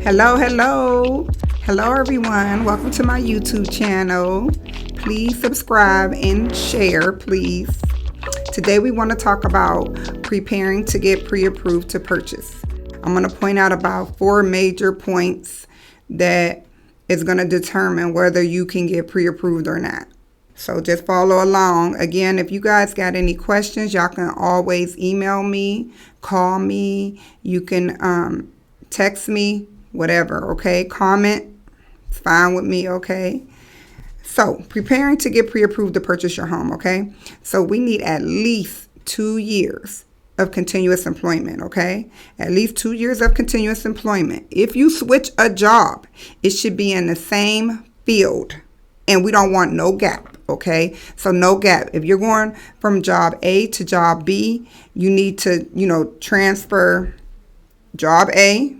Hello everyone. Welcome to my YouTube channel. Please subscribe and share, please. Today we want to talk about preparing to get pre-approved to purchase. I'm going to point out about 4 major points that is going to determine whether you can get pre-approved or not. So just follow along. Again, if you guys got any questions, y'all can always email me, call me, you can text me, whatever, okay? Comment, it's fine with me, okay? So, preparing to get pre-approved to purchase your home, okay? So, we need at least 2 years of continuous employment, okay? At least 2 years of continuous employment. If you switch a job, it should be in the same field, and we don't want no gap, okay? So, no gap. If you're going from job A to job B, you need to, transfer job A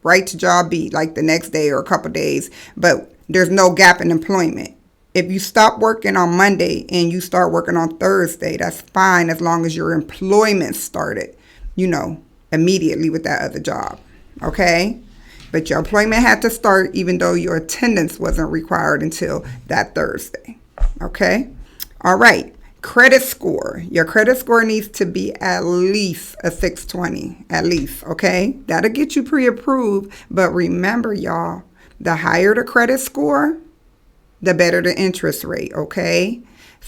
right to job B, like the next day or a couple days, but there's no gap in employment. If you stop working on Monday and you start working on Thursday, that's fine as long as your employment started, immediately with that other job, okay? But your employment had to start even though your attendance wasn't required until that Thursday, okay? All right. Credit score. Your credit score needs to be at least a 620, at least, okay? That'll get you pre-approved, but remember, y'all, the higher the credit score, the better the interest rate, okay?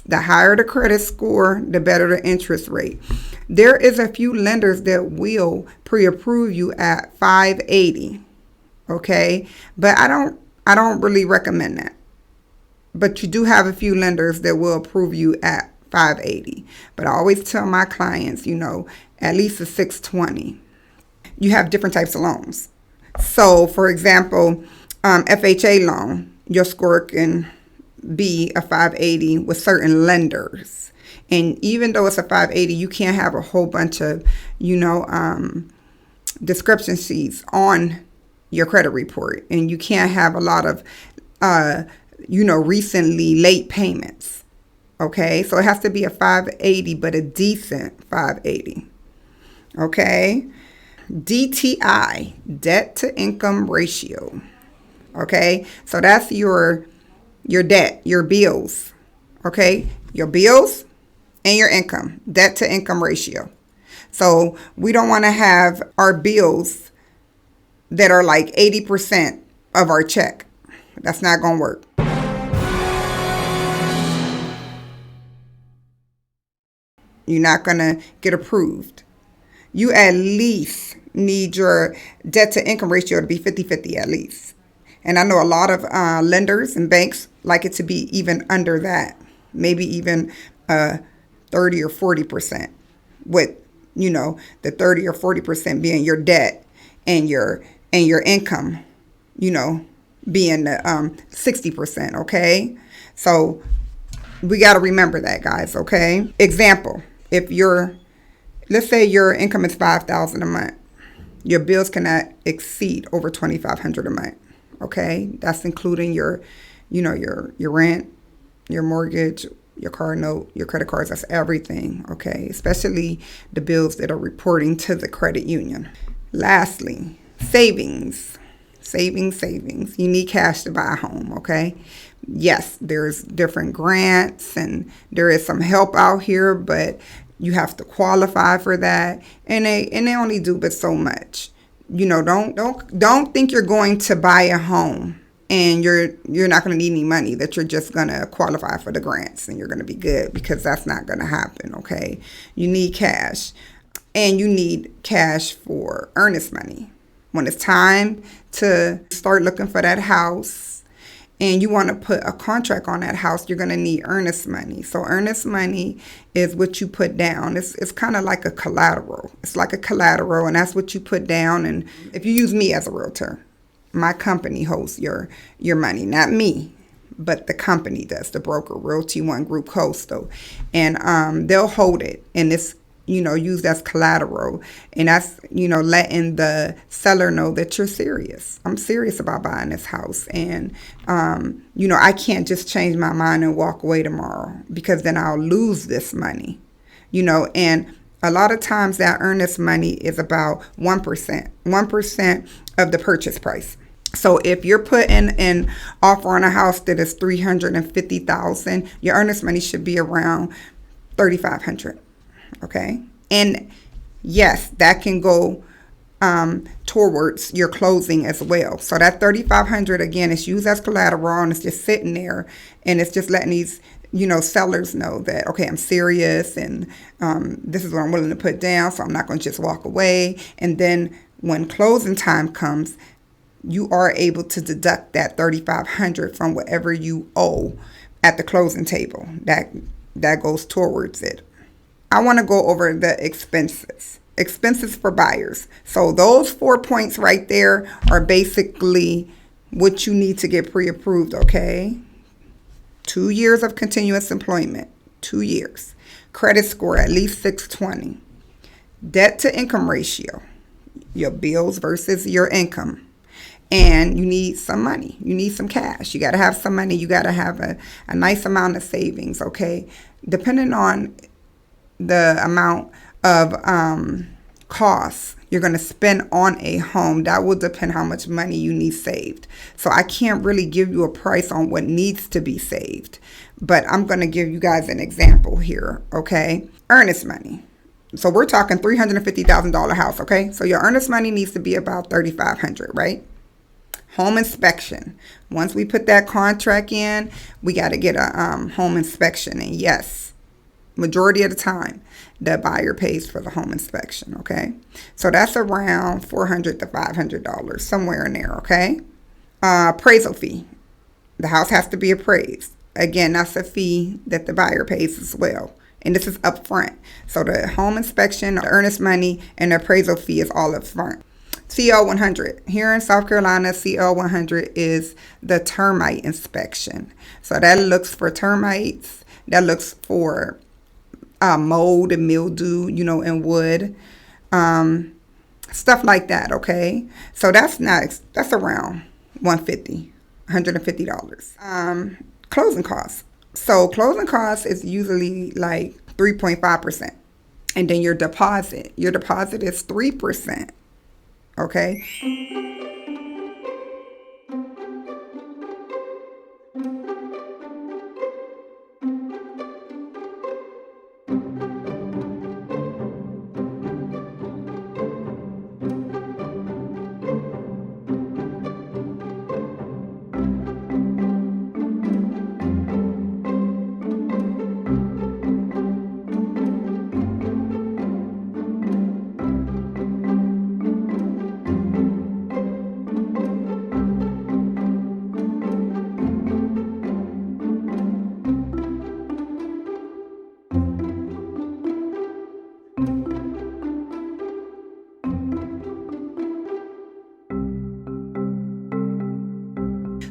The higher the credit score, the better the interest rate. There is a few lenders that will pre-approve you at 580, okay? But I don't really recommend that. But you do have a few lenders that will approve you at 580. But I always tell my clients, at least a 620. You have different types of loans. So, for example, FHA loan, your score can be a 580 with certain lenders. And even though it's a 580, you can't have a whole bunch of, discrepancies on your credit report. And you can't have a lot of, recently late payments. Okay, so it has to be a 580, but a decent 580. Okay, DTI, debt to income ratio. Okay, so that's your debt, your bills. Okay, your bills and your income, debt to income ratio. So we don't want to have our bills that are like 80% of our check. That's not going to work. You're not going to get approved. You at least need your debt to income ratio to be 50-50 at least. And I know a lot of lenders and banks like it to be even under that, maybe even 30 or 40%, with, the 30 or 40% being your debt and your income, being the 60%, okay? So we got to remember that, guys, okay? Example. If let's say your income is $5,000 a month, your bills cannot exceed over $2,500 a month. Okay, that's including your rent, your mortgage, your car note, your credit cards. That's everything. Okay, especially the bills that are reporting to the credit union. Lastly, savings. You need cash to buy a home. Okay. Yes, there's different grants and there is some help out here, but you have to qualify for that, and they only do but so much. Don't think you're going to buy a home and you're not going to need any money, that you're just going to qualify for the grants and you're going to be good, because that's not going to happen. Okay, you need cash, and you need cash for earnest money when it's time to start looking for that house. And you want to put a contract on that house, you're going to need earnest money. So earnest money is what you put down. It's kind of like a collateral. It's like a collateral, and that's what you put down. And if you use me as a realtor, my company holds your money, not me, but the company does, the broker, Realty One Group Coastal. And they'll hold it, and it's used as collateral. And that's, letting the seller know that you're serious. I'm serious about buying this house. And, I can't just change my mind and walk away tomorrow, because then I'll lose this money, and A lot of times that earnest money is about 1% of the purchase price. So if you're putting an offer on a house that is $350,000, your earnest money should be around $3,500. Okay, and yes, that can go towards your closing as well. So that $3,500 again is used as collateral, and it's just sitting there, and it's just letting these sellers know that, okay, I'm serious, and this is what I'm willing to put down, so I'm not going to just walk away. And then when closing time comes, you are able to deduct that $3,500 from whatever you owe at the closing table. That goes towards it. I want to go over the expenses. Expenses for buyers. So those 4 points right there are basically what you need to get pre-approved, okay? 2 years of continuous employment, 2 years. Credit score at least 620. Debt to income ratio, your bills versus your income. And you need some money. You need some cash. You got to have some money. You got to have a nice amount of savings, okay? Depending on the amount of costs you're going to spend on a home, that will depend how much money you need saved. So I can't really give you a price on what needs to be saved, but I'm going to give you guys an example here, okay? Earnest money. So we're talking $350,000 house, okay? So your earnest money needs to be about $3,500, right? Home inspection. Once we put that contract in, we got to get a home inspection, and yes, majority of the time, the buyer pays for the home inspection, okay? So that's around $400 to $500, somewhere in there, okay? Appraisal fee. The house has to be appraised. Again, that's a fee that the buyer pays as well. And this is upfront. So the home inspection, the earnest money, and the appraisal fee is all upfront. CL 100. Here in South Carolina, CL 100 is the termite inspection. So that looks for termites. That looks for mold and mildew, in wood, stuff like that, okay? So that's around $150. Closing costs. So closing costs is usually like 3.5%. And then your deposit is 3%, okay?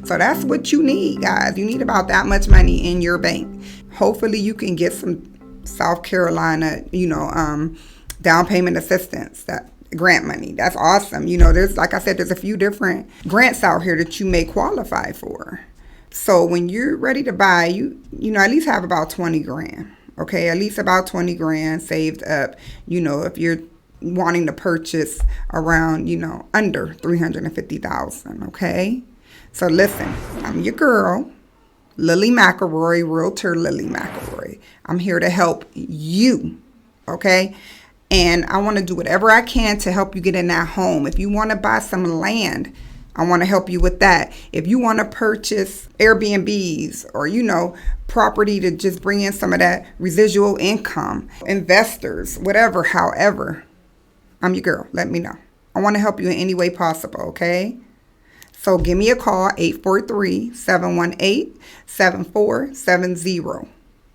So that's what you need, guys. You need about that much money in your bank. Hopefully you can get some South Carolina, down payment assistance, that grant money. That's awesome. There's, like I said, there's a few different grants out here that you may qualify for. So when you're ready to buy, you at least have about 20 grand. Okay, at least about 20 grand saved up, if you're wanting to purchase around, under 350,000, okay? So listen, I'm your girl, Lilly McElroy, Realtor Lilly McElroy. I'm here to help you, okay? And I want to do whatever I can to help you get in that home. If you want to buy some land, I want to help you with that. If you want to purchase Airbnbs or, property to just bring in some of that residual income, investors, whatever, however, I'm your girl. Let me know. I want to help you in any way possible, okay? So give me a call, 843-718-7470.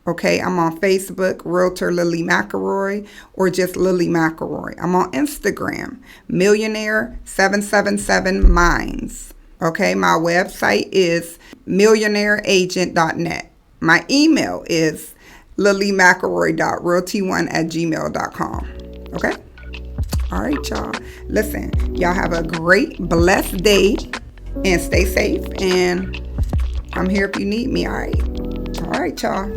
Okay, I'm on Facebook, Realtor Lilly McElroy, or just Lilly McElroy. I'm on Instagram, Millionaire777Minds. Okay, my website is millionaireagent.net. My email is lillymcelroy.realty1@gmail.com. Okay? All right, y'all. Listen, y'all have a great, blessed day. And stay safe, and I'm here if you need me, all right? All right, y'all.